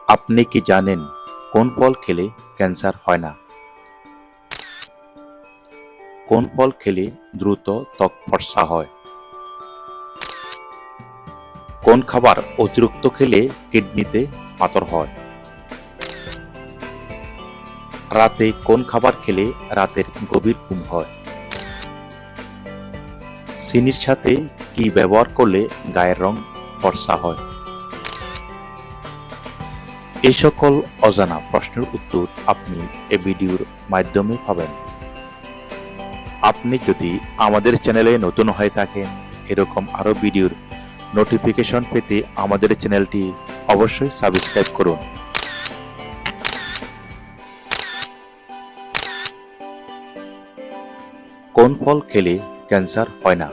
আপনি কি জানেন কোন ফল খেলে ক্যান্সার হয় না? কোন ফল খেলে দ্রুত ত্বক ফর্সা হয়? কোন খাবার অতিরিক্ত খেলে কিডনিতে পাথর হয়? রাতে কোন খাবার খেলে রাতের গভীর ঘুম হয়? চিনির সাথে কি ব্যবহার করলে গায়ের রং ফর্সা হয়? এই সকল অজানা প্রশ্নের উত্তর আপনি এই ভিডিওর মাধ্যমে পাবেন। আপনি যদি আমাদের চ্যানেলে নতুন হয়ে থাকেন, এরকম আরো ভিডিওর নোটিফিকেশন পেতে আমাদের চ্যানেলটি অবশ্যই সাবস্ক্রাইব করুন। কোন ফল খেলে ক্যান্সার হয় না?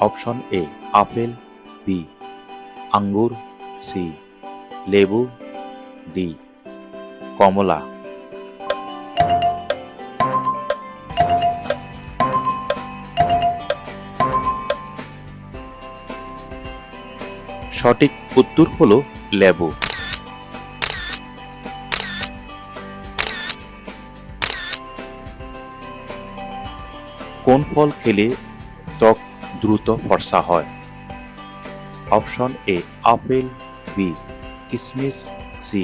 অপশন এ আপেল, বি আঙ্গুর, সি লেবু, ডি কমলা। সঠিক উত্তর হলো লেবু। কোন ফল খেলে ত্বক দ্রুত ফর্সা হয়? অপশন এ আপেল, বি কিশমিশ, সি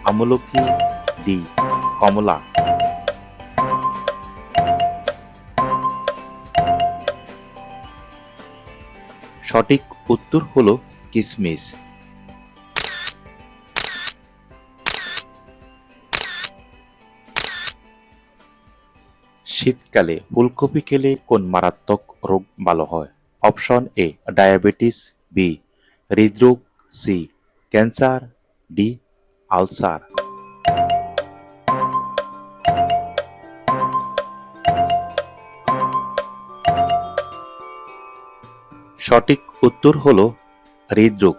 আমলকি, ডি কমলা। সঠিক উত্তর হলো কিশমিশ। শীতকালে ফুলকপি খেলে কোন মারাত্মক রোগ ভালো হয়? অপশন এ ডায়াবেটিস, বি হৃদরোগ, সি ক্যান্সার, ডি আলসার। সঠিক উত্তর হলো হৃদরোগ।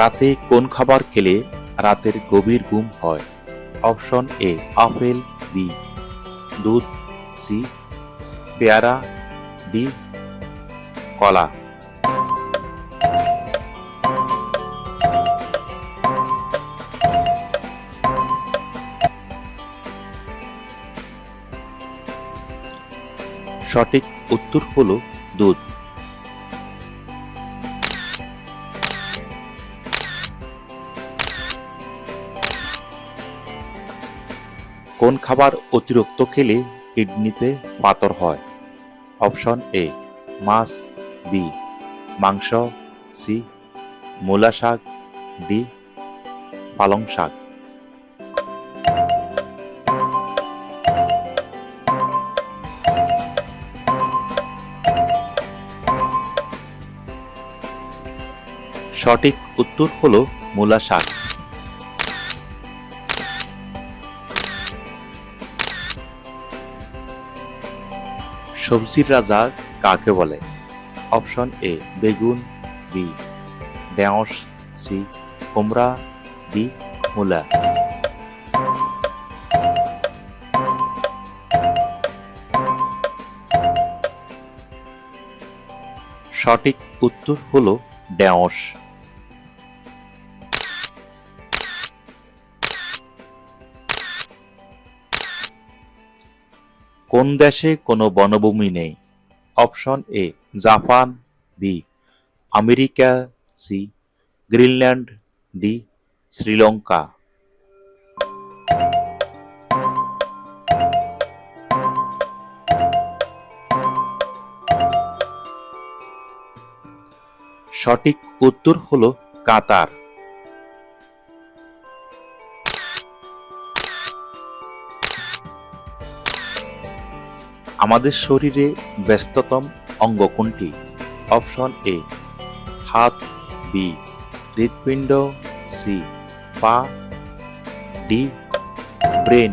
রাতে কোন খাবার খেলে রাতের গভীর ঘুম হয়? অপশন এ আপেল, বি দুধ, সি পেয়ারা, ডি কলা। সঠিক উত্তর হলো দুধ। কোন খাবার অতিরিক্ত খেলে কিডনিতে পাথর হয়? অপশন এ মাছ, বি মাংস, সি মূলা শাক, ডি পালং শাক। সঠিক উত্তর হলো মূলা শাক। সবজির রাজা কাকে বলে? অপশন এ বেগুন, বি ঢেঁড়স, সি কুমড়া, ডি মূলা। সঠিক উত্তর হলো ঢেঁড়স। কোন দেশে কোনো বনভূমি নেই? Option A Japan, B America, C Greenland, D Sri Lanka. সঠিক উত্তর হলো কাতার। আমাদের শরীরে ব্যস্ততম অঙ্গ কোনটি? অপশন এ হাত, বি হৃৎপিণ্ড, সি পা, ডি ব্রেন।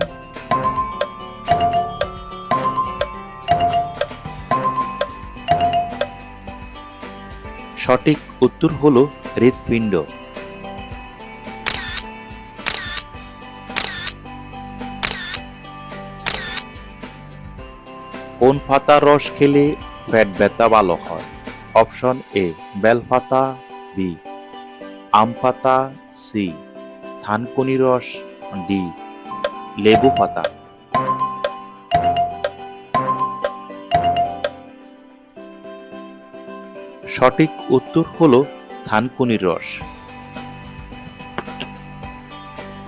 সঠিক উত্তর হলো হৃৎপিণ্ড। কোন পাতার রস খেলে পেট ব্যথা ভালো হয়? অপশন এ বেলপাতা, বি আম পাতা, সি থানকুনি রস, ডি লেবু পাতা। সঠিক উত্তর হলো থানকুনি রস।